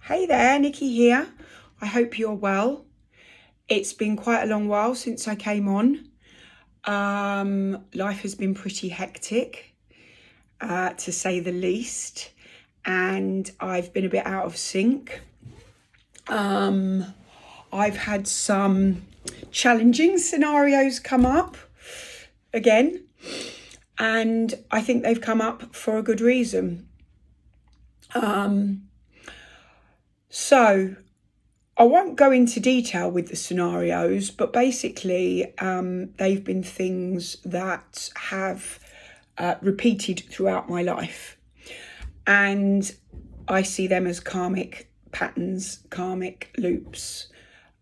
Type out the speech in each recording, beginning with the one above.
Hey there, Nikki here. I hope you're well. It's been quite a long while since I came on. Life has been pretty hectic, to say the least, and I've been a bit out of sync. I've had some challenging scenarios come up again, and I think they've come up for a good reason. So I won't go into detail with the scenarios, but basically they've been things that have repeated throughout my life. And I see them as karmic patterns, karmic loops.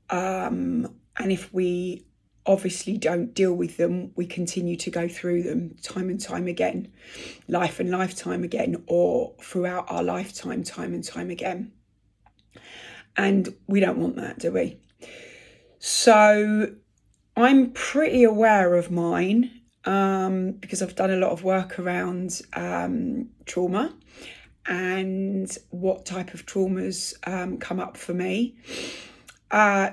And if we obviously don't deal with them, we continue to go through them time and time again, life and lifetime again, or throughout our lifetime, time and time again. And we don't want that, do we? So I'm pretty aware of mine because I've done a lot of work around trauma and what type of traumas come up for me.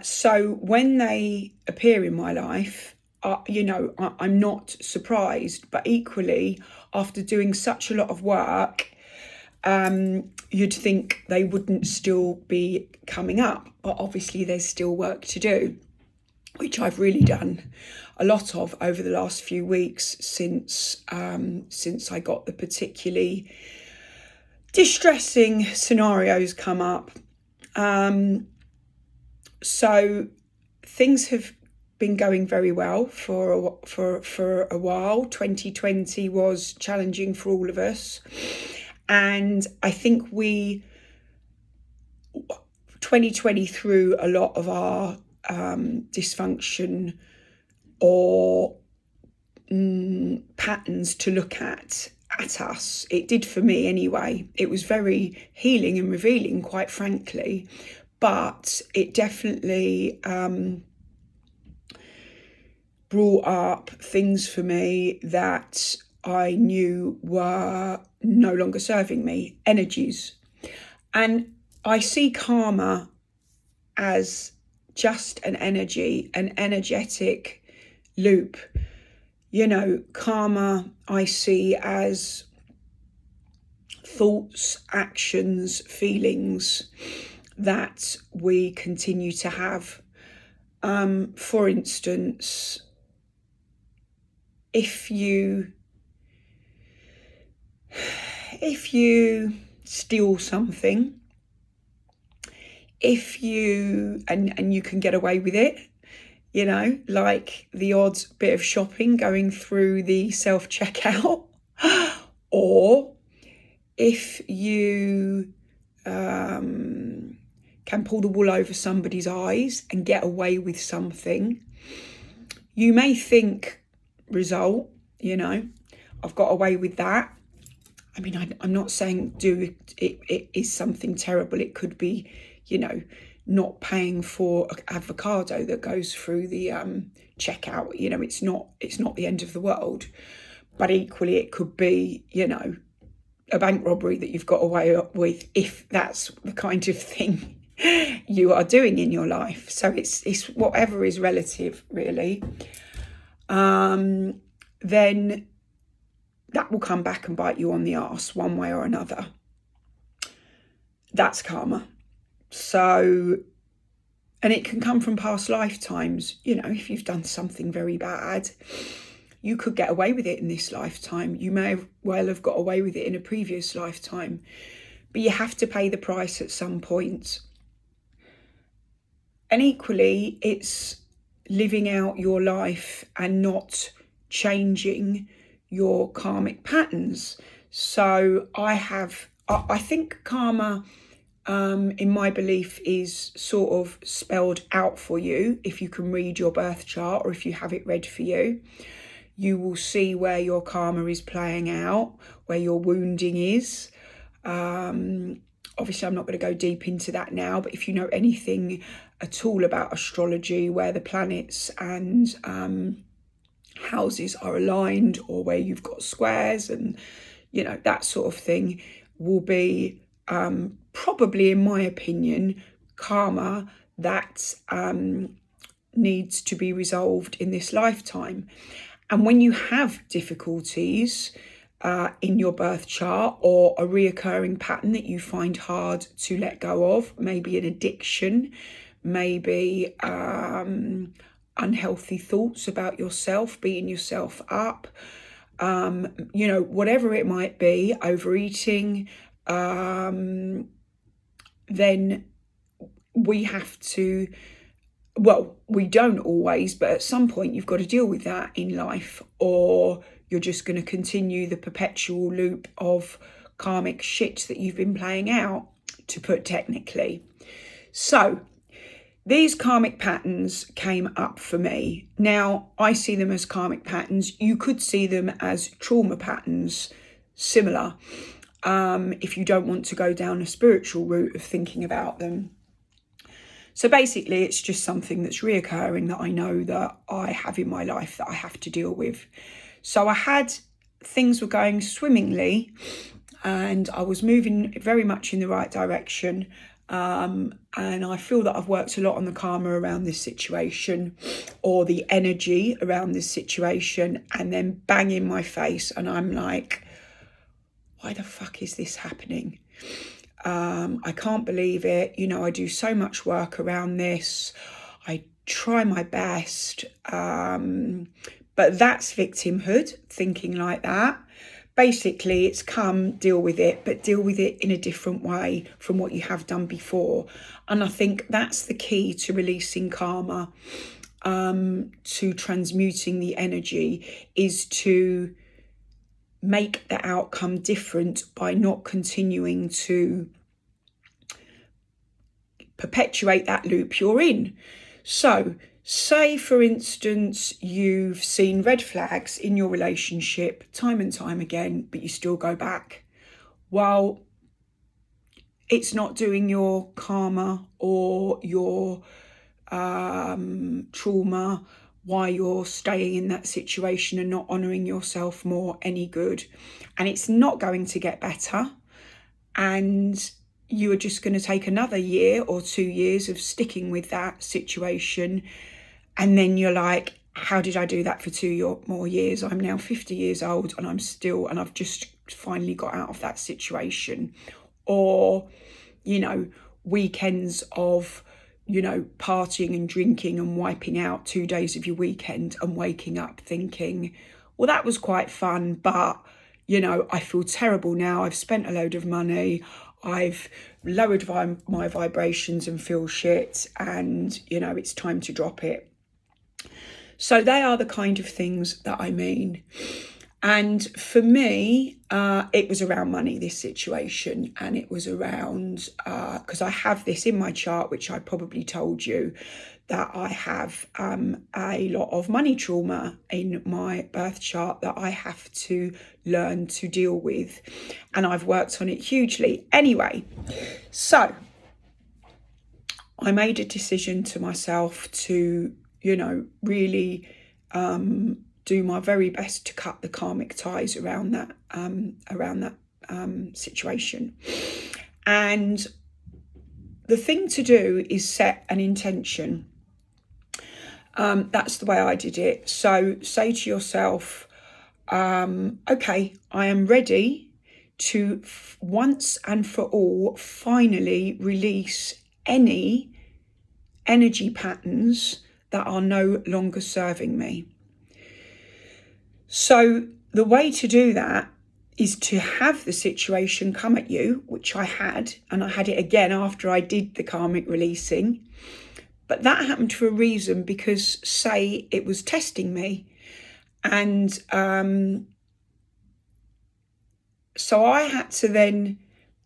So when they appear in my life, I'm not surprised, but equally, after doing such a lot of work, you'd think they wouldn't still be coming up, but obviously there's still work to do, which I've really done a lot of over the last few weeks since I got the particularly distressing scenarios come up. So things have been going very well for a while. 2020 was challenging for all of us. And I think 2020 threw a lot of our dysfunction or patterns to look at us. It did for me anyway. It was very healing and revealing, quite frankly, but it definitely brought up things for me that I knew were no longer serving me, energies. And I see karma as just an energy, an energetic loop. Karma I see as thoughts, actions, feelings that we continue to have. For instance, if you steal something, and you can get away with it, like the odd bit of shopping going through the self-checkout, or if you can pull the wool over somebody's eyes and get away with something, you may think, result, I've got away with that. I mean, I'm not saying it is something terrible. It could be, not paying for an avocado that goes through the checkout. It's not the end of the world. But equally, it could be, a bank robbery that you've got away with, if that's the kind of thing you are doing in your life. So it's whatever is relative, really. Then that will come back and bite you on the arse one way or another. That's karma. So, and it can come from past lifetimes. If you've done something very bad, you could get away with it in this lifetime. You may well have got away with it in a previous lifetime, but you have to pay the price at some point. And equally, it's living out your life and not changing your karmic patterns. So I think karma, in my belief, is sort of spelled out for you. If you can read your birth chart, or if you have it read for you, you will see where your karma is playing out, where your wounding is. Obviously, I'm not going to go deep into that now, but if you know anything at all about astrology, where the planets and houses are aligned, or where you've got squares and that sort of thing, will be probably, in my opinion, karma that needs to be resolved in this lifetime. And when you have difficulties in your birth chart, or a reoccurring pattern that you find hard to let go of, maybe an addiction, maybe unhealthy thoughts about yourself, beating yourself up, whatever it might be, overeating, then we have to, well, we don't always, but at some point you've got to deal with that in life, or you're just going to continue the perpetual loop of karmic shit that you've been playing out, to put technically. So these karmic patterns came up for me. Now, I see them as karmic patterns. You could see them as trauma patterns, similar, if you don't want to go down a spiritual route of thinking about them. So basically, it's just something that's reoccurring that I know that I have in my life that I have to deal with. So things were going swimmingly, and I was moving very much in the right direction. And I feel that I've worked a lot on the karma around this situation, or the energy around this situation, and then bang in my face, and I'm like, why the fuck is this happening? I can't believe it. I do so much work around this. I try my best. But that's victimhood, thinking like that. Basically, it's come, deal with it, but deal with it in a different way from what you have done before. And I think that's the key to releasing karma, to transmuting the energy, is to make the outcome different by not continuing to perpetuate that loop you're in. So, say, for instance, you've seen red flags in your relationship time and time again, but you still go back. Well, it's not doing your karma or your trauma, why you're staying in that situation and not honouring yourself more, any good. And it's not going to get better. And you are just going to take another year or 2 years of sticking with that situation. And then you're like, how did I do that for 2 more years? I'm now 50 years old and I've just finally got out of that situation. Or, weekends of, partying and drinking and wiping out 2 days of your weekend, and waking up thinking, well, that was quite fun, but, I feel terrible now. I've spent a load of money. I've lowered my vibrations and feel shit, and, it's time to drop it. So they are the kind of things that I mean. And for me, it was around money, this situation. And it was around, because I have this in my chart, which I probably told you, that I have a lot of money trauma in my birth chart that I have to learn to deal with. And I've worked on it hugely. Anyway, so I made a decision to myself to, really do my very best to cut the karmic ties around that situation. And the thing to do is set an intention. That's the way I did it. So say to yourself, okay, I am ready to once and for all finally release any energy patterns that are no longer serving me. So the way to do that is to have the situation come at you, which I had, and I had it again after I did the karmic releasing. But that happened for a reason, because, say, it was testing me. And so I had to then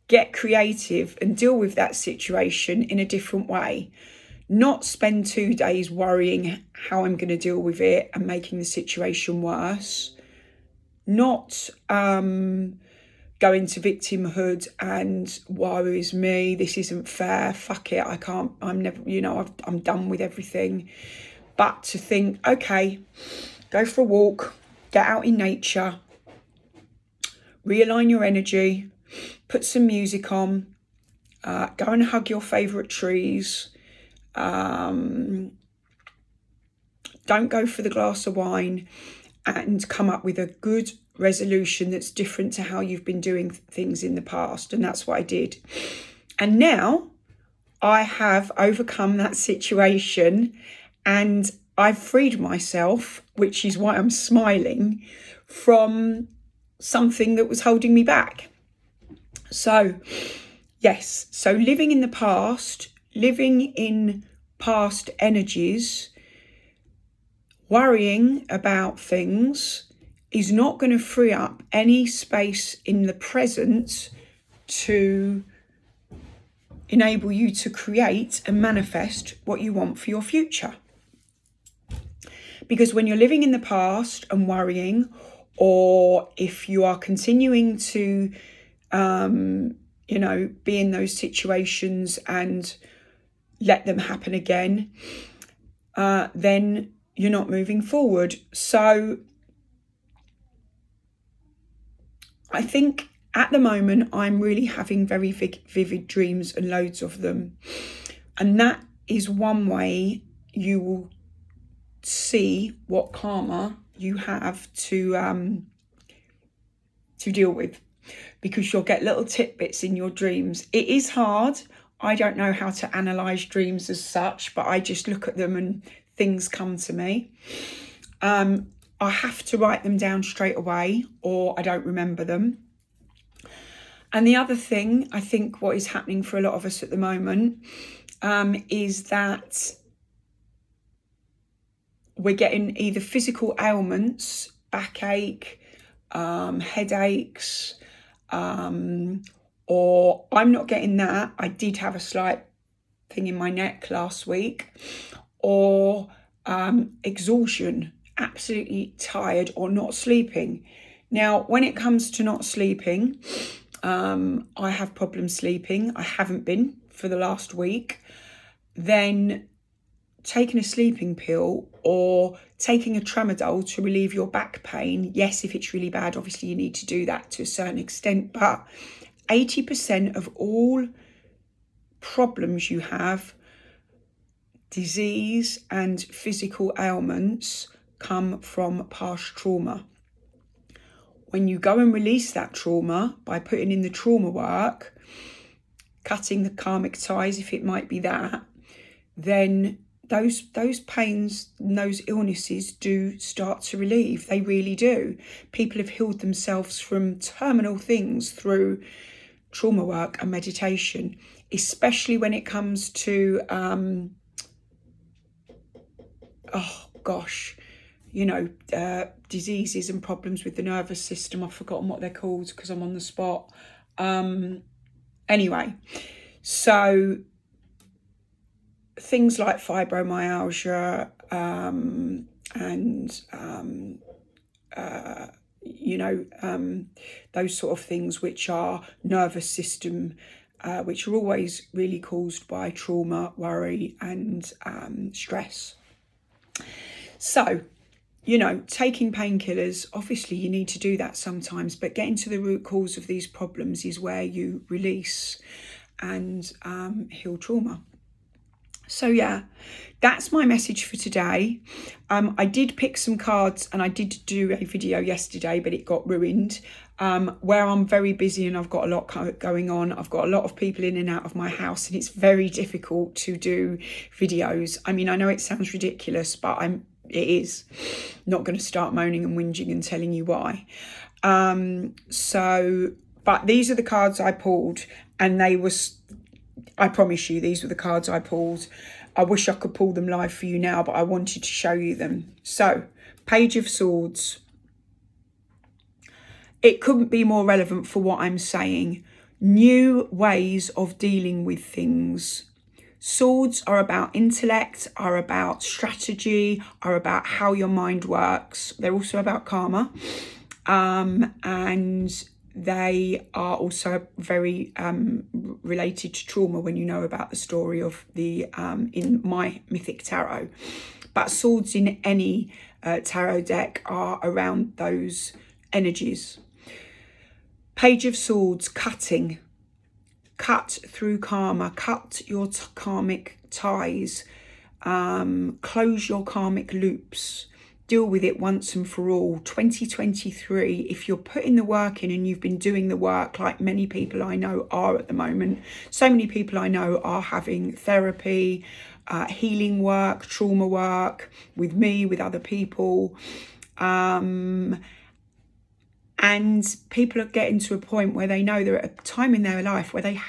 get creative and deal with that situation in a different way. Not spend 2 days worrying how I'm going to deal with it and making the situation worse. Not go into victimhood and woe is me, this isn't fair, fuck it, I'm never, I'm done with everything. But to think, okay, go for a walk, get out in nature, realign your energy, put some music on, Go and hug your favourite trees. Don't go for the glass of wine, and come up with a good resolution that's different to how you've been doing things in the past. And that's what I did. And now I have overcome that situation and I've freed myself, which is why I'm smiling, from something that was holding me back. So, yes, so living in the past, living in past energies, worrying about things is not going to free up any space in the present to enable you to create and manifest what you want for your future. Because when you're living in the past and worrying, or if you are continuing to, be in those situations and let them happen again, then you're not moving forward. So I think at the moment, I'm really having very vivid dreams and loads of them. And that is one way you will see what karma you have to deal with, because you'll get little tidbits in your dreams. It is hard. I don't know how to analyse dreams as such, but I just look at them and things come to me. I have to write them down straight away or I don't remember them. And the other thing, I think what is happening for a lot of us at the moment is that we're getting either physical ailments, backache, headaches, or I'm not getting that. I did have a slight thing in my neck last week, or exhaustion, absolutely tired or not sleeping. Now, when it comes to not sleeping, I have problems sleeping. I haven't been for the last week. Then taking a sleeping pill or taking a tramadol to relieve your back pain. Yes, if it's really bad, obviously you need to do that to a certain extent. But 80% of all problems you have, disease and physical ailments, come from past trauma. When you go and release that trauma by putting in the trauma work, cutting the karmic ties, if it might be that, then those pains and those illnesses do start to relieve. They really do. People have healed themselves from terminal things through trauma work and meditation, especially when it comes to, diseases and problems with the nervous system. I've forgotten what they're called because I'm on the spot. Anyway, so things like fibromyalgia those sort of things, which are nervous system, which are always really caused by trauma, worry and stress. So, taking painkillers, obviously you need to do that sometimes, but getting to the root cause of these problems is where you release and heal trauma. So yeah, that's my message for today. I did pick some cards and I did do a video yesterday, but it got ruined, where I'm very busy and I've got a lot going on. I've got a lot of people in and out of my house and it's very difficult to do videos. I mean, I know it sounds ridiculous, but it is. Not going to start moaning and whinging and telling you why. But these are the cards I pulled, and I promise you, these were the cards I pulled. I wish I could pull them live for you now, but I wanted to show you them. So, Page of Swords. It couldn't be more relevant for what I'm saying. New ways of dealing with things. Swords are about intellect, are about strategy, are about how your mind works. They're also about karma. And they are also very related to trauma when you know about the story of the in my mythic tarot. But swords in any tarot deck are around those energies. Page of Swords, cutting. cut through karma, cut your karmic ties, close your karmic loops, deal with it once and for all. 2023, if you're putting the work in and you've been doing the work, like many people I know are at the moment, so many people I know are having therapy, healing work, trauma work with me, with other people, and people are getting to a point where they know they're at a time in their life where they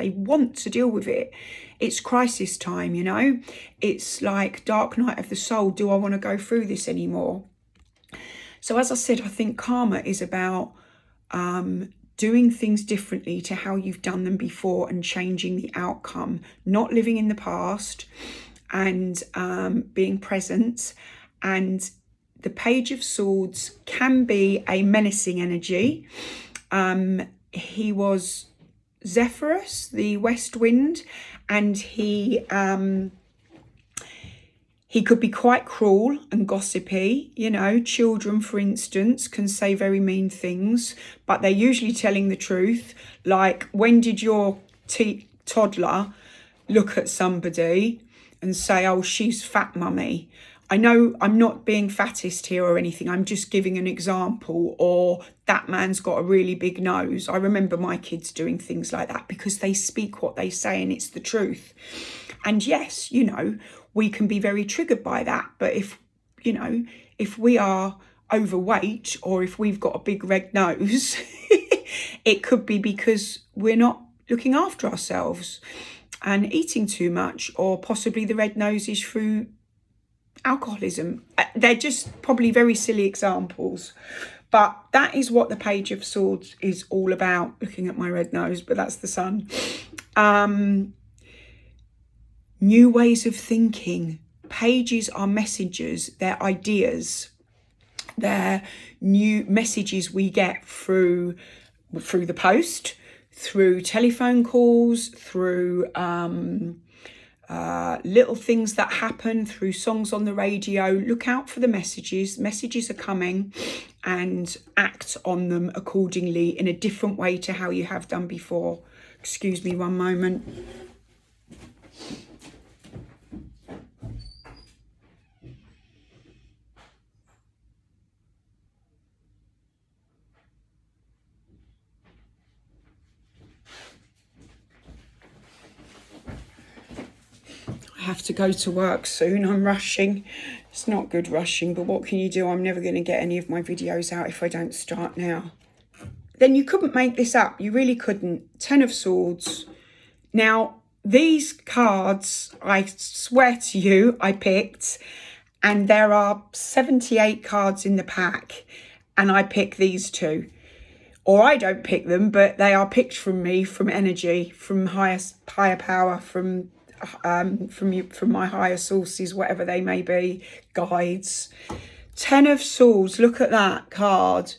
want to deal with it. It's crisis time, you know. It's like dark night of the soul. Do I want to go through this anymore? So as I said, I think karma is about doing things differently to how you've done them before and changing the outcome, not living in the past, and being present. And the Page of Swords can be a menacing energy. He was Zephyrus, the west wind, and he could be quite cruel and gossipy. You know, children, for instance, can say very mean things, but they're usually telling the truth. Like, when did your toddler look at somebody and say, oh, she's fat, mummy? I know I'm not being fattest here or anything. I'm just giving an example. Or that man's got a really big nose. I remember my kids doing things like that because they speak what they say and it's the truth. And yes, you know, we can be very triggered by that. But if we are overweight or if we've got a big red nose, it could be because we're not looking after ourselves and eating too much, or possibly the red nose is through alcoholism. They're just probably very silly examples, but that is what the Page of Swords is all about. Looking at my red nose, but that's the sun. New ways of thinking. Pages are messengers, they're ideas, they're new messages we get through the post, through telephone calls, through little things that happen, through songs on the radio. Look out for the messages. Messages are coming, and act on them accordingly in a different way to how you have done before. Excuse me one moment. I have to go to work soon. I'm rushing. It's not good rushing, but what can you do? I'm never going to get any of my videos out if I don't start now. Then you couldn't make this up. You really couldn't. 10 of Swords. Now, these cards, I swear to you, I picked, and there are 78 cards in the pack, and I pick these two. Or I don't pick them, but they are picked from me, from energy, from higher power, from my higher sources, whatever they may be, guides. 10 of Swords, look at that card.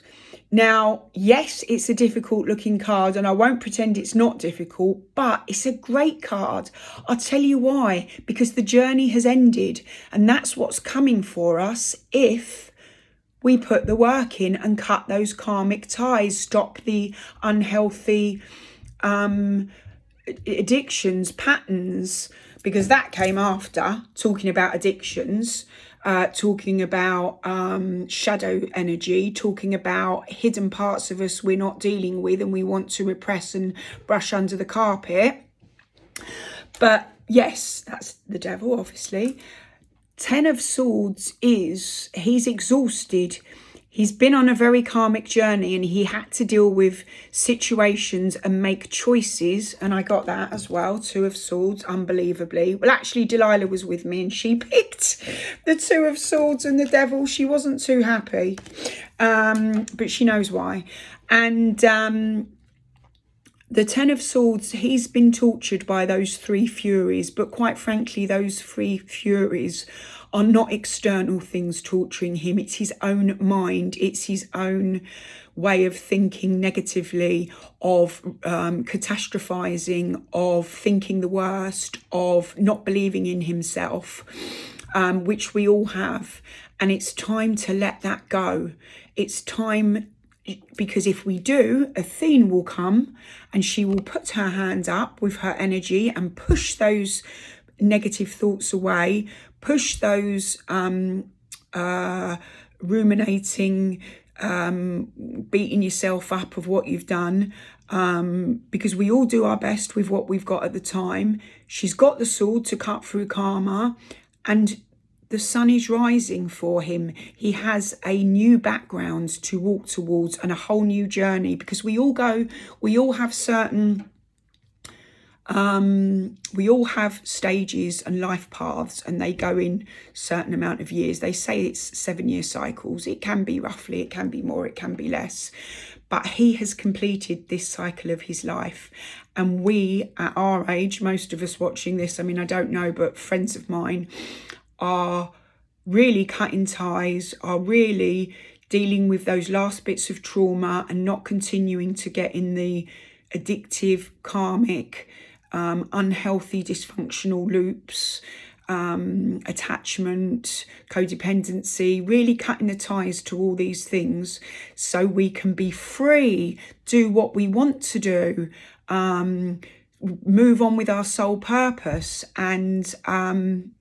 Now, yes, it's a difficult looking card, and I won't pretend it's not difficult, but it's a great card. I'll tell you why. Because the journey has ended, and that's what's coming for us if we put the work in and cut those karmic ties, stop the unhealthy addictions, patterns, because that came after talking about addictions, talking about shadow energy, talking about hidden parts of us we're not dealing with and we want to repress and brush under the carpet. But yes, that's the devil, obviously. 10 of Swords is, he's exhausted. He's been on a very karmic journey and he had to deal with situations and make choices. And I got that as well. 2 of Swords, unbelievably. Well, actually, Delilah was with me and she picked the 2 of Swords and the devil. She wasn't too happy, but she knows why. And the 10 of Swords, he's been tortured by those 3 Furies. But quite frankly, those 3 Furies are not external things torturing him. It's his own mind. It's his own way of thinking negatively, of catastrophizing, of thinking the worst, of not believing in himself, which we all have. And it's time to let that go. It's time because if we do, Athene will come and she will put her hand up with her energy and push those negative thoughts away, push those ruminating, beating yourself up of what you've done, because we all do our best with what we've got at the time. She's got the sword to cut through karma, and the sun is rising for him. He has a new background to walk towards and a whole new journey, because we all have certain, we all have stages and life paths, and they go in certain amount of years. They say it's 7-year cycles. It can be roughly, it can be more, it can be less. But he has completed this cycle of his life. And we, at our age, most of us watching this, I mean, I don't know, but friends of mine are really cutting ties, are really dealing with those last bits of trauma and not continuing to get in the addictive, karmic, unhealthy, dysfunctional loops, attachment, codependency, really cutting the ties to all these things so we can be free, do what we want to do, move on with our soul purpose. And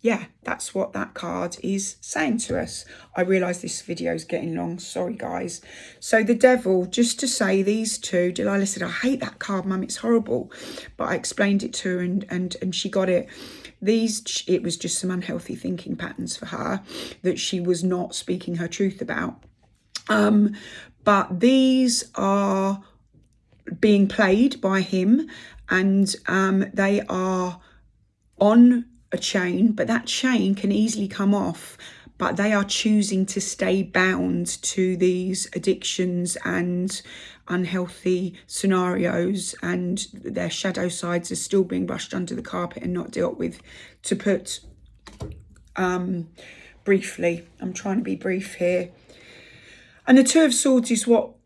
yeah, that's what that card is saying to us. I realise this video is getting long, sorry guys. So the Devil, just to say these two, Delilah said, I hate that card, Mum, it's horrible. But I explained it to her and she got it. It was just some unhealthy thinking patterns for her that she was not speaking her truth about. But these are being played by him, and they are on a chain, but that chain can easily come off. But they are choosing to stay bound to these addictions and unhealthy scenarios, and their shadow sides are still being brushed under the carpet and not dealt with. To put briefly, I'm trying to be brief here. And the Two of Swords is what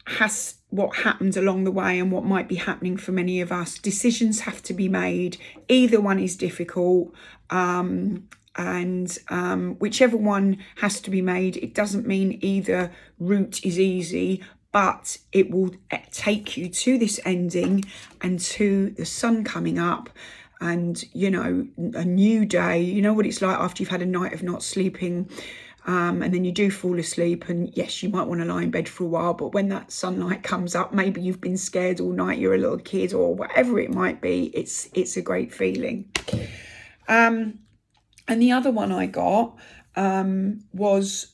happened along the way and what might be happening for many of us. Decisions have to be made. Either one is difficult, and whichever one has to be made, it doesn't mean either route is easy, but it will take you to this ending and to the sun coming up and, you know, a new day. You know what it's like after you've had a night of not sleeping, and then you do fall asleep, and yes, you might want to lie in bed for a while, but when that sunlight comes up, maybe you've been scared all night, you're a little kid or whatever it might be, it's a great feeling. And the other one I got was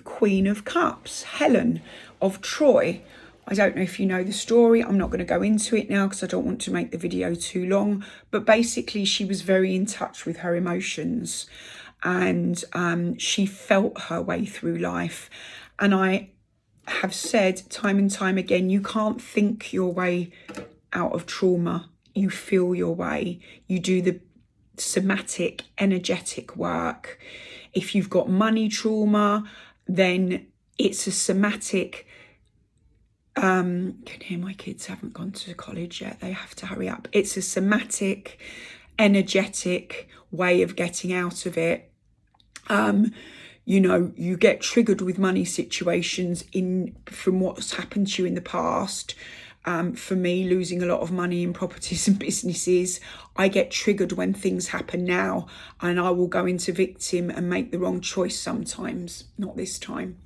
Queen of Cups, Helen of Troy. I don't know if you know the story. I'm not going to go into it now because I don't want to make the video too long, but basically she was very in touch with her emotions, and she felt her way through life. And I have said time and time again, you can't think your way out of trauma. You feel your way. You do the somatic, energetic work. If you've got money trauma, then it's a somatic. Can hear my kids haven't gone to college yet. They have to hurry up. It's a somatic, energetic way of getting out of it. You know, you get triggered with money situations from what's happened to you in the past. For me, losing a lot of money in properties and businesses, I get triggered when things happen now, and I will go into victim and make the wrong choice sometimes, not this time.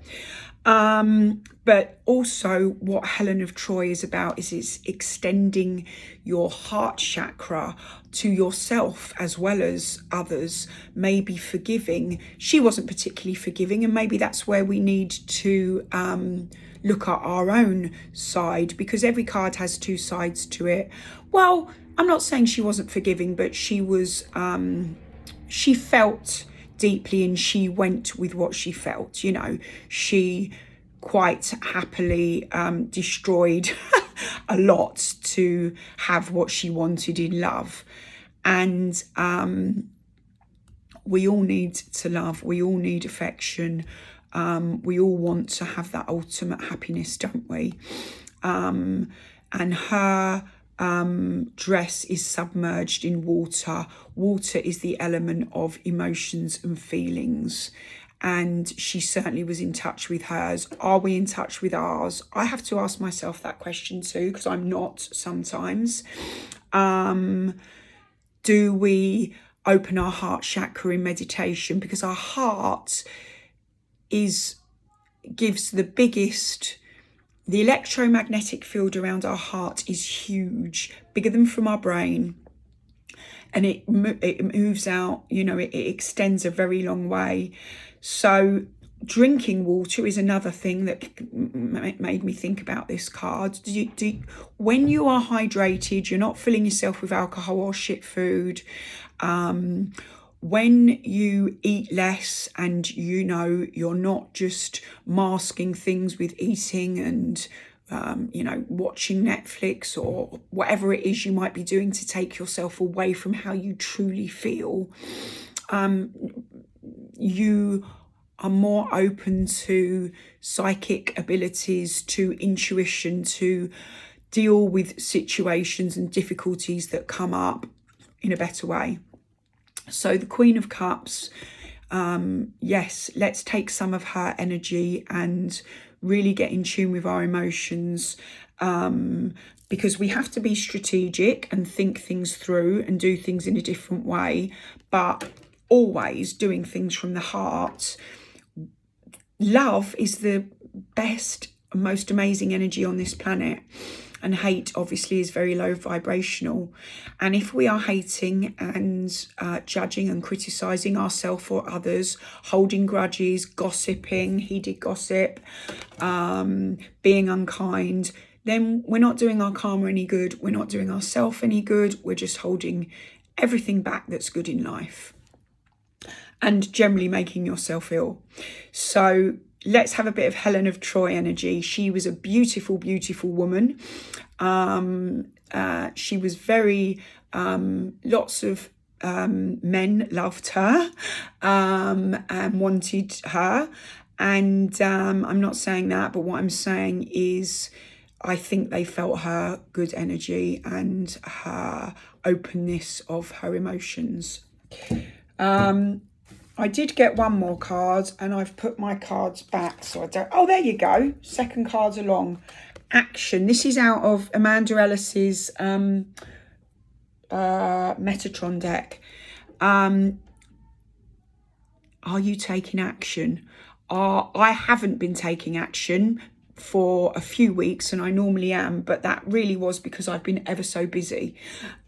But also what Helen of Troy is about is it's extending your heart chakra to yourself as well as others, maybe forgiving. She wasn't particularly forgiving, and maybe that's where we need to look at our own side, because every card has two sides to it. Well, I'm not saying she wasn't forgiving, but she was, she felt deeply and she went with what she felt. You know, she quite happily destroyed a lot to have what she wanted in love. And we all need to love, we all need affection, we all want to have that ultimate happiness, don't we? And her dress is submerged in water. Water is the element of emotions and feelings, and she certainly was in touch with hers. Are we in touch with ours? I have to ask myself that question too, because I'm not sometimes. Do we open our heart chakra in meditation? Because our heart gives the biggest, the electromagnetic field around our heart is huge, bigger than from our brain. And it moves out, it extends a very long way. So drinking water is another thing that made me think about this card. When you are hydrated, you're not filling yourself with alcohol or shit food. When you eat less and you're not just masking things with eating and watching Netflix or whatever it is you might be doing to take yourself away from how you truly feel, you are more open to psychic abilities, to intuition, to deal with situations and difficulties that come up in a better way. So the Queen of Cups, yes, let's take some of her energy and really get in tune with our emotions, because we have to be strategic and think things through and do things in a different way, but always doing things from the heart. Love is the best, most amazing energy on this planet. And hate obviously is very low vibrational. And if we are hating and judging and criticising ourselves or others, holding grudges, gossiping, he did gossip, being unkind, then we're not doing our karma any good. We're not doing ourselves any good. We're just holding everything back that's good in life and generally making yourself ill. So let's have a bit of Helen of Troy energy. She was a beautiful, beautiful woman. She was very, lots of men loved her and wanted her. And I'm not saying that, but what I'm saying is I think they felt her good energy and her openness of her emotions. I did get one more card and I've put my cards back so I don't... Oh, there you go. Second card along. Action. This is out of Amanda Ellis's Metatron deck. Are you taking action? I haven't been taking action for a few weeks, and I normally am, but that really was because I've been ever so busy.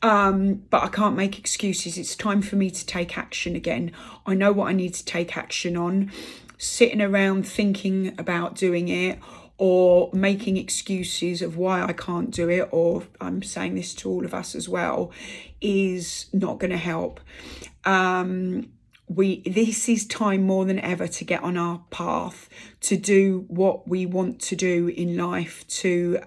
But I can't make excuses. It's time for me to take action again. I know what I need to take action on. Sitting around thinking about doing it or making excuses of why I can't do it, or I'm saying this to all of us as well, is not going to help. This is time more than ever to get on our path, to do what we want to do in life, to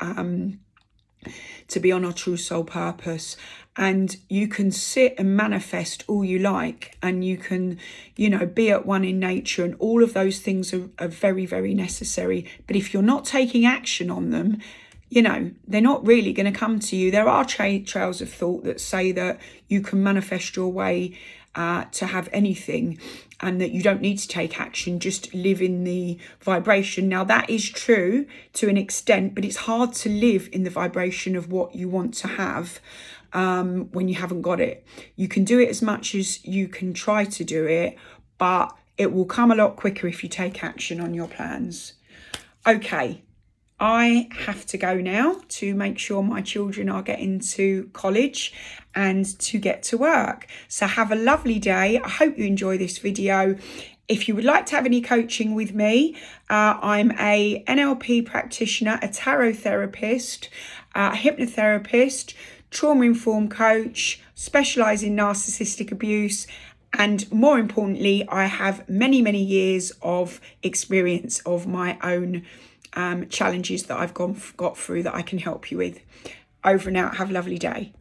be on our true soul purpose. And you can sit and manifest all you like, and you can, be at one in nature, and all of those things are very, very necessary. But if you're not taking action on them, they're not really going to come to you. There are trails of thought that say that you can manifest your way to have anything, and that you don't need to take action, just live in the vibration. Now that is true to an extent, but it's hard to live in the vibration of what you want to have when you haven't got it. You can do it as much as you can try to do it, but it will come a lot quicker if you take action on your plans. Okay, I have to go now to make sure my children are getting to college and to get to work. So have a lovely day. I hope you enjoy this video. If you would like to have any coaching with me, I'm a NLP practitioner, a tarot therapist, a hypnotherapist, trauma-informed coach, specialise in narcissistic abuse, and more importantly, I have many, many years of experience of my own challenges that I've got through that I can help you with. Over and out. Have a lovely day.